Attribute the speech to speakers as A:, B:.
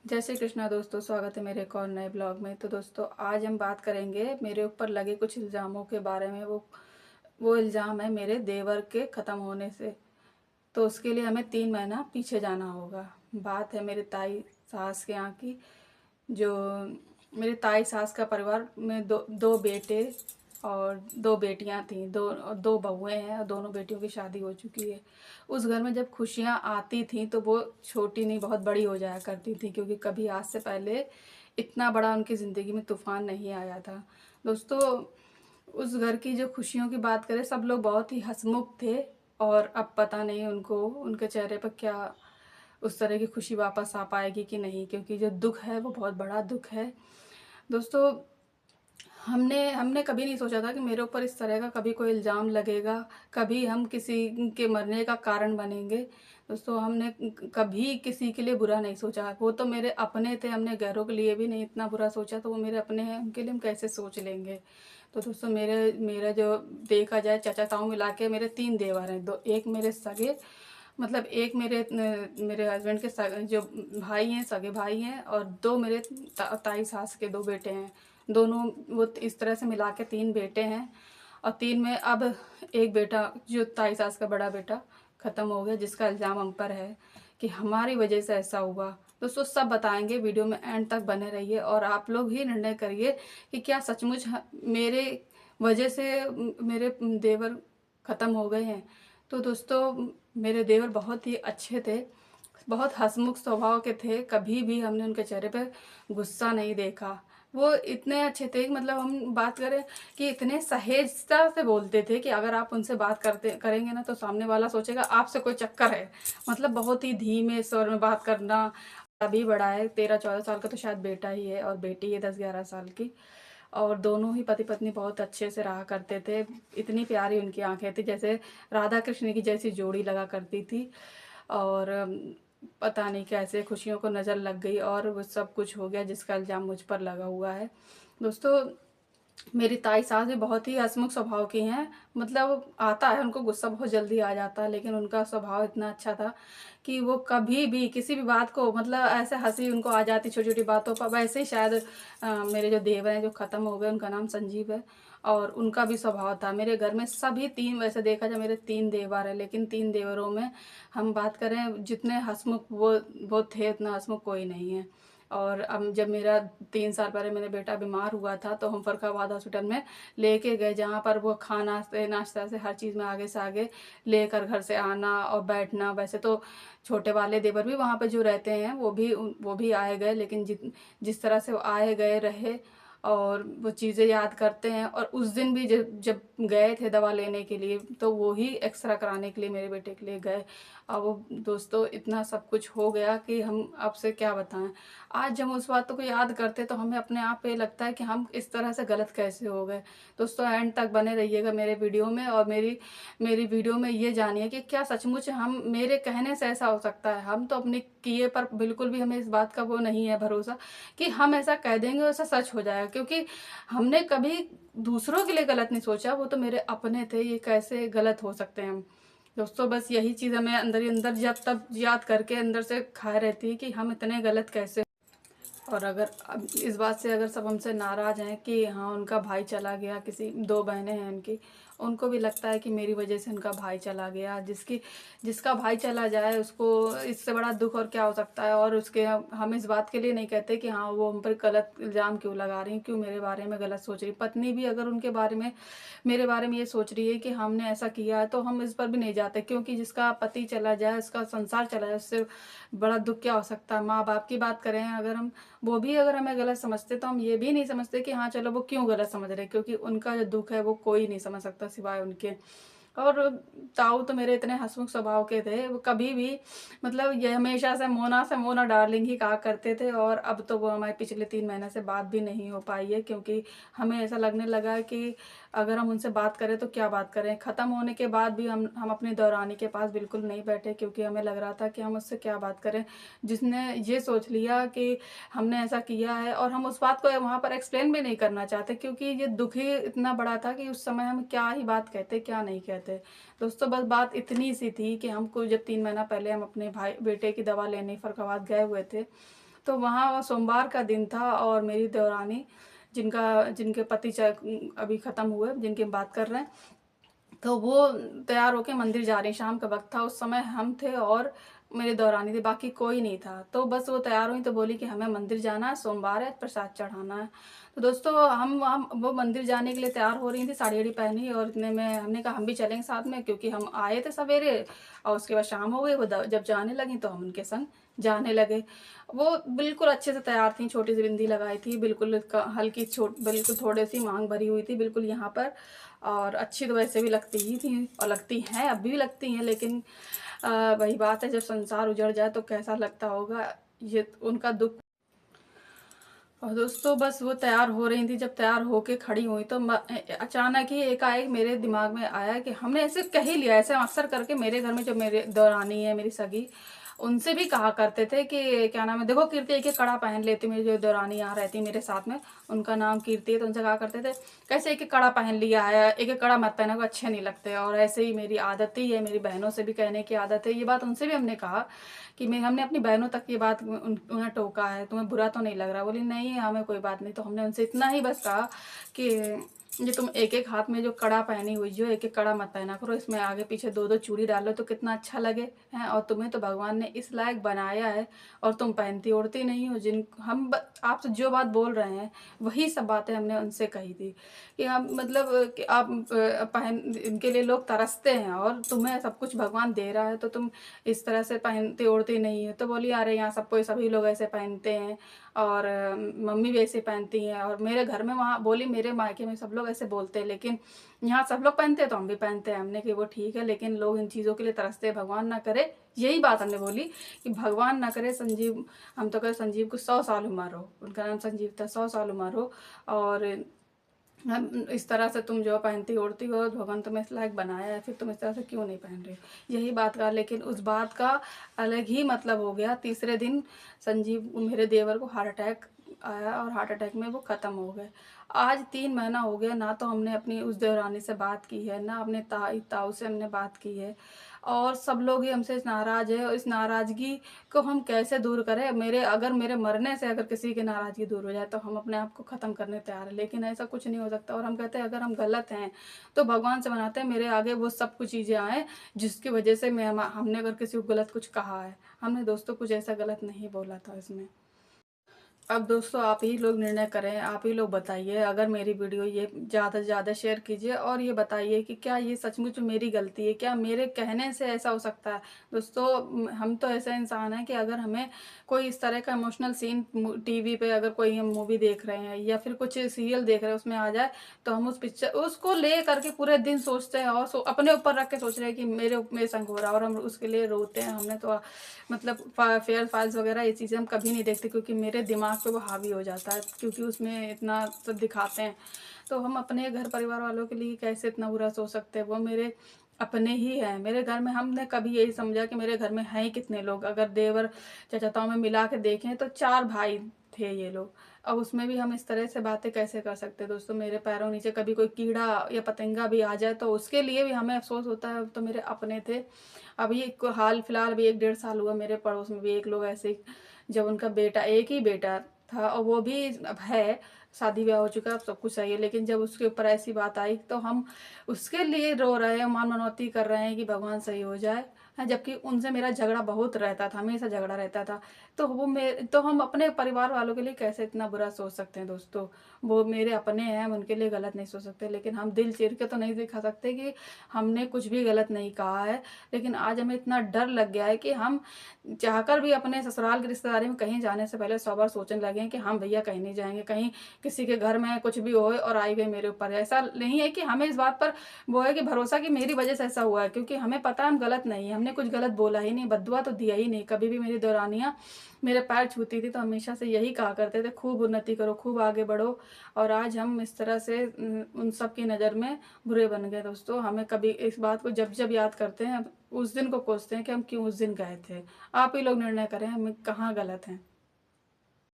A: जय श्री कृष्णा दोस्तों, स्वागत है मेरे एक और नए ब्लॉग में। तो दोस्तों, आज हम बात करेंगे मेरे ऊपर लगे कुछ इल्ज़ामों के बारे में। वो इल्ज़ाम है मेरे देवर के ख़त्म होने से। तो उसके लिए हमें 3 महीना पीछे जाना होगा। बात है मेरे ताई सास के यहाँ की। जो मेरे ताई सास का परिवार में दो दो बेटे और दो बेटियां थीं। दो दो बहुएं हैं और दोनों बेटियों की शादी हो चुकी है। उस घर में जब खुशियां आती थीं तो वो छोटी नहीं, बहुत बड़ी हो जाया करती थी, क्योंकि कभी आज से पहले इतना बड़ा उनकी ज़िंदगी में तूफ़ान नहीं आया था। दोस्तों, उस घर की जो खुशियों की बात करें, सब लोग बहुत ही हंसमुख थे। और अब पता नहीं उनको, उनके चेहरे पर क्या उस तरह की खुशी वापस आ पाएगी कि नहीं, क्योंकि जो दुख है वो बहुत बड़ा दुख है। दोस्तों, हमने हमने कभी नहीं सोचा था कि मेरे ऊपर इस तरह का कभी कोई इल्ज़ाम लगेगा, कभी हम किसी के मरने का कारण बनेंगे। दोस्तों, हमने कभी किसी के लिए बुरा नहीं सोचा। वो तो मेरे अपने थे, हमने गैरों के लिए भी नहीं इतना बुरा सोचा, तो वो मेरे अपने हैं, उनके लिए हम कैसे सोच लेंगे। तो दोस्तों, मेरा जो देखा जाए, चाचा ताऊ मिला के मेरे 3 देवर हैं। दो, एक मेरे सगे, मतलब एक मेरे हस्बैंड के जो भाई हैं, सगे भाई हैं, और दो मेरे ताई सास के दो बेटे हैं। दोनों, वो इस तरह से मिला के 3 बेटे हैं। और 3 में अब एक बेटा, जो ताई सास का बड़ा बेटा, ख़त्म हो गया, जिसका इल्ज़ाम हम पर है कि हमारी वजह से ऐसा हुआ। दोस्तों, सब बताएंगे, वीडियो में एंड तक बने रहिए और आप लोग ही निर्णय करिए कि क्या सचमुच मेरे वजह से मेरे देवर ख़त्म हो गए हैं। तो दोस्तों, मेरे देवर बहुत ही अच्छे थे, बहुत हंसमुख स्वभाव के थे। कभी भी हमने उनके चेहरे पे गुस्सा नहीं देखा। वो इतने अच्छे थे, मतलब हम बात करें कि इतने सहेजता से बोलते थे कि अगर आप उनसे बात करते करेंगे ना, तो सामने वाला सोचेगा आपसे कोई चक्कर है। मतलब बहुत ही धीमे स्वर में बात करना। अभी बड़ा है, 13-14 साल का, तो शायद बेटा ही है, और बेटी है 10-11 साल की। और दोनों ही पति पत्नी बहुत अच्छे से रहा करते थे। इतनी प्यारी उनकी आंखें थी, जैसे राधा कृष्ण की जैसी जोड़ी लगा करती थी। और पता नहीं कैसे खुशियों को नज़र लग गई और वो सब कुछ हो गया, जिसका इल्ज़ाम मुझ पर लगा हुआ है। दोस्तों, मेरी ताई सास भी बहुत ही हंसमुख स्वभाव की हैं। मतलब आता है उनको गुस्सा, बहुत जल्दी आ जाता है, लेकिन उनका स्वभाव इतना अच्छा था कि वो कभी भी किसी भी बात को, मतलब ऐसे हंसी उनको आ जाती छोटी छोटी बातों पर। वैसे ही शायद मेरे जो देवर हैं जो ख़त्म हो गए, उनका नाम संजीव है, और उनका भी स्वभाव था। मेरे घर में सभी 3, वैसे देखा जाए मेरे 3 देवर हैं, लेकिन 3 देवरों में हम बात करें, जितने हंसमुख वो थे, उतना हंसमुख कोई नहीं है। और अब जब मेरा 3 साल पहले मेरा बेटा बीमार हुआ था, तो हम फरुखाबाद हॉस्पिटल में लेके गए, जहाँ पर वो खाना से नाश्ता से हर चीज़ में आगे से आगे लेकर घर से आना और बैठना। वैसे तो छोटे वाले देवर भी वहाँ पे जो रहते हैं, वो भी आए गए, लेकिन जिस तरह से वो आए गए रहे, और वो चीज़ें याद करते हैं। और उस दिन भी जब जब गए थे दवा लेने के लिए, तो वो ही एक्सरा कराने के लिए मेरे बेटे के लिए गए। अब वो दोस्तों, इतना सब कुछ हो गया कि हम आपसे क्या बताएं। आज हम उस बातों को याद करते तो हमें अपने आप पे लगता है कि हम इस तरह से गलत कैसे हो गए। दोस्तों, एंड तक बने रहिएगा मेरे वीडियो में, और मेरी मेरी वीडियो में ये जानिए कि क्या सचमुच हम, मेरे कहने से ऐसा हो सकता है। हम तो अपने किए पर बिल्कुल भी, हमें इस बात का वो नहीं है भरोसा कि हम ऐसा कह देंगे और ऐसा सच हो जाएगा, क्योंकि हमने कभी दूसरों के लिए गलत नहीं सोचा। वो तो मेरे अपने थे, ये कैसे गलत हो सकते हैं हम। दोस्तों, बस यही चीज़ हमें अंदर ही अंदर जब तब याद करके अंदर से खाए रहती है कि हम इतने गलत कैसे। और अगर अब इस बात से अगर सब हमसे नाराज़ हैं कि हाँ, उनका भाई चला गया, किसी 2 बहनें हैं उनकी, उनको भी लगता है कि मेरी वजह से उनका भाई चला गया। जिसका भाई चला जाए, उसको इससे बड़ा दुख और क्या हो सकता है। और उसके हम इस बात के लिए नहीं कहते कि हाँ, वो हम पर गलत इल्ज़ाम क्यों लगा रही हैं, क्यों मेरे बारे में गलत सोच रही। पत्नी भी अगर उनके बारे में, मेरे बारे में ये सोच रही है कि हमने ऐसा किया है, तो हम इस पर भी नहीं जाते, क्योंकि जिसका पति चला जाए, उसका संसार चला जाए, उससे बड़ा दुख क्या हो सकता है। माँ बाप की बात करें अगर हम, वो भी अगर हमें गलत समझते, तो हम ये भी नहीं समझते कि हाँ चलो वो क्यों गलत समझ रहे, क्योंकि उनका जो दुख है वो कोई नहीं समझ सकता सिवाय उनके। और ताऊ तो मेरे इतने हंसमुख स्वभाव के थे, वो कभी भी, मतलब ये हमेशा से मोना डार्लिंग ही कहा करते थे। और अब तो वो हमारे पिछले 3 महीने से बात भी नहीं हो पाई है, क्योंकि हमें ऐसा लगने लगा है कि अगर हम उनसे बात करें तो क्या बात करें। ख़त्म होने के बाद भी हम अपनी दौरानी के पास बिल्कुल नहीं बैठे, क्योंकि हमें लग रहा था कि हम उससे क्या बात करें, जिसने ये सोच लिया कि हमने ऐसा किया है। और हम उस बात को वहाँ पर एक्सप्लेन भी नहीं करना चाहते, क्योंकि ये दुख ही इतना बड़ा था कि उस समय हम क्या ही बात कहते, क्या नहीं कहते। दोस्तों, बस बात इतनी सी थी कि हमको जब 3 महीना पहले हम अपने भाई बेटे की दवा लेने फरुखाबाद गए हुए थे, तो वहाँ सोमवार का दिन था और मेरी देवरानी जिनके पति अभी ख़त्म हुए, जिनकी हम बात कर रहे हैं, तो वो तैयार होके मंदिर जा रही, शाम का वक़्त था, उस समय हम थे और मेरी देवरानी थी, बाकी कोई नहीं था। तो बस वो तैयार हुई तो बोली कि हमें मंदिर जाना है, सोमवार है, प्रसाद चढ़ाना है। तो दोस्तों हम वो मंदिर जाने के लिए तैयार हो रही थी, साड़ी-वाड़ी पहनी और इतने में हमने कहा हम भी चलेंगे साथ में, क्योंकि हम आए थे सवेरे और उसके बाद शाम हो गई। वो जब जाने लगी तो हम उनके संग जाने लगे। वो बिल्कुल अच्छे से तैयार थीं, छोटी-सी बिंदी लगाई थी, बिल्कुल हल्की बिल्कुल थोड़ी-सी मांग भरी हुई थी, बिल्कुल यहाँ पर। और अच्छी तो वैसे भी लगती ही थी और लगती हैं, अब भी लगती हैं, लेकिन वही बात है, जब संसार उजड़ जाए तो कैसा लगता होगा, ये उनका दुख। और दोस्तों बस वो तैयार हो रही थी, जब तैयार होके खड़ी हुई तो अचानक ही एकाएक मेरे दिमाग में आया कि हमने ऐसे कह ही लिया, ऐसे अक्सर करके मेरे घर में जो मेरे देवरानी है, मेरी सगी, उनसे भी कहा करते थे कि क्या नाम है, देखो कीर्ति एक एक कड़ा पहन लेती, मेरी जो देवरानी यहाँ रहती मेरे साथ में, उनका नाम कीर्ति है, तो उनसे कहा करते थे कैसे एक एक कड़ा पहन लिया है, एक एक कड़ा मत पहना, को अच्छे नहीं लगते। और ऐसे ही मेरी आदत ही है, मेरी बहनों से भी कहने की आदत है, ये बात उनसे भी हमने कहा कि हमने अपनी बहनों तक ये बात उन्हें टोका है, तुम्हें बुरा तो नहीं लग रहा? बोली नहीं हमें कोई बात नहीं। तो हमने उनसे इतना ही बस कहा कि ये तुम एक एक हाथ में जो कड़ा पहनी हुई हो, एक एक कड़ा मत पहना करो, इसमें आगे पीछे दो दो चूड़ी डालो तो कितना अच्छा लगे हैं, और तुम्हें तो भगवान ने इस लायक बनाया है और तुम पहनती ओढ़ती नहीं हो। आपसे जो बात बोल रहे हैं वही सब बातें हमने उनसे कही थी कि हम मतलब कि आप पहन इनके लिए लोग तरसते हैं और तुम्हें सब कुछ भगवान दे रहा है, तो तुम इस तरह से पहनती ओढ़ती नहीं है। तो बोली अरे यहाँ सबको सभी लोग ऐसे पहनते हैं और मम्मी भी ऐसे पहनती हैं, और मेरे घर में, वहाँ बोली मेरे मायके में सब लोग ऐसे बोलते हैं, लेकिन यहाँ सब लोग पहनते हैं तो हम भी पहनते हैं। हमने कि वो ठीक है, लेकिन लोग इन चीज़ों के लिए तरसते हैं, भगवान ना करे। यही बात हमने बोली कि भगवान ना करे संजीव, हम तो कहे संजीव को 100 साल उम्र हो, उनका नाम संजीव था, 100 साल उम्र हो, और हम इस तरह से तुम जो पहनती ओढ़ती हो, भगवान तुम्हें इस लायक बनाया है, फिर तुम इस तरह से क्यों नहीं पहन रहे हो? यही बात का, लेकिन उस बात का अलग ही मतलब हो गया। तीसरे दिन संजीव मेरे देवर को हार्ट अटैक आया और हार्ट अटैक में वो ख़त्म हो गए। आज 3 महीना हो गया, ना तो हमने अपनी उस देवरानी से बात की है, ना अपने ताऊ से हमने बात की है, और सब लोग ही हमसे नाराज़ है। और इस नाराज़गी को हम कैसे दूर करें? मेरे मरने से अगर किसी की नाराज़गी दूर हो जाए तो हम अपने आप को ख़त्म करने तैयार हैं, लेकिन ऐसा कुछ नहीं हो सकता। और हम कहते हैं अगर हम गलत हैं तो भगवान से मनाते हैं मेरे आगे वो सब कुछ चीज़ें आएँ जिसकी वजह से हमने अगर किसी को गलत कुछ कहा है। हमने दोस्तों कुछ ऐसा गलत नहीं बोला था इसमें। अब दोस्तों आप ही लोग निर्णय करें, आप ही लोग बताइए। अगर मेरी वीडियो ये ज़्यादा से ज़्यादा शेयर कीजिए और ये बताइए कि क्या ये सचमुच मेरी गलती है? क्या मेरे कहने से ऐसा हो सकता है? दोस्तों हम तो ऐसे इंसान हैं कि अगर हमें कोई इस तरह का इमोशनल सीन टीवी पे, अगर कोई हम मूवी देख रहे हैं या फिर कुछ सीरियल देख रहे हैं उसमें आ जाए, तो हम उस पिक्चर उसको ले करके पूरे दिन सोचते हैं और अपने ऊपर रख के सोच रहे हैं कि मेरे संग हो रहा है, और हम उसके लिए रोते हैं। हमने तो मतलब फेयर फाइल्स वगैरह ये चीज़ें हम कभी नहीं देखते, क्योंकि मेरे दिमाग पे वो हावी हो जाता है, क्योंकि उसमें इतना सब दिखाते हैं। तो हम अपने घर परिवार वालों के लिए कैसे इतना बुरा सोच सकते हैं? वो मेरे अपने ही हैं। मेरे घर में हमने कभी यही समझा कि मेरे घर में हैं ही कितने लोग, अगर देवर चाचाताओं में मिला के देखें तो 4 भाई थे ये लोग। अब उसमें भी हम इस तरह से बातें कैसे कर सकते हैं? दोस्तों मेरे पैरों नीचे कभी कोई कीड़ा या पतंगा भी आ जाए तो उसके लिए भी हमें अफसोस होता है। तो मेरे अपने थे। अभी हाल फिलहाल भी 1 डेढ़ साल हुआ, मेरे पड़ोस में भी एक लोग ऐसे, जब उनका बेटा, एक ही बेटा था और वो भी अब है, शादी ब्याह हो चुका है, अब सब कुछ सही है, लेकिन जब उसके ऊपर ऐसी बात आई तो हम उसके लिए रो रहे हैं, मान मनौती कर रहे हैं कि भगवान सही हो जाए। हाँ, जबकि उनसे मेरा झगड़ा बहुत रहता था, हमेशा झगड़ा रहता था। तो हम अपने परिवार वालों के लिए कैसे इतना बुरा सोच सकते हैं? दोस्तों वो मेरे अपने हैं, हम उनके लिए गलत नहीं सोच सकते, लेकिन हम दिल चीर के तो नहीं दिखा सकते कि हमने कुछ भी गलत नहीं कहा है। लेकिन आज हमें इतना डर लग गया है कि हम चाहकर भी अपने ससुराल की रिश्तेदारी में कहीं जाने से पहले 100 बार सोचने लगे हैं कि हम भैया कहीं नहीं जाएंगे, कहीं किसी के घर में कुछ भी होए और आई गई मेरे ऊपर। ऐसा नहीं है कि हमें इस बात पर वो है कि भरोसा कि मेरी वजह से ऐसा हुआ है, क्योंकि हमें पता है हम गलत नहीं है, हमने कुछ गलत बोला ही नहीं, बददुआ तो दिया ही नहीं। कभी भी मेरी देवरानियाँ मेरे पैर छूती थी तो हमेशा से यही कहा करते थे खूब उन्नति करो, खूब आगे बढ़ो। और आज हम इस तरह से उन सब की नज़र में बुरे बन गए। दोस्तों हमें कभी इस बात को जब जब याद करते हैं उस दिन को कोसते हैं कि हम क्यों उस दिन गए थे। आप ही लोग निर्णय करें हम कहाँ गलत हैं।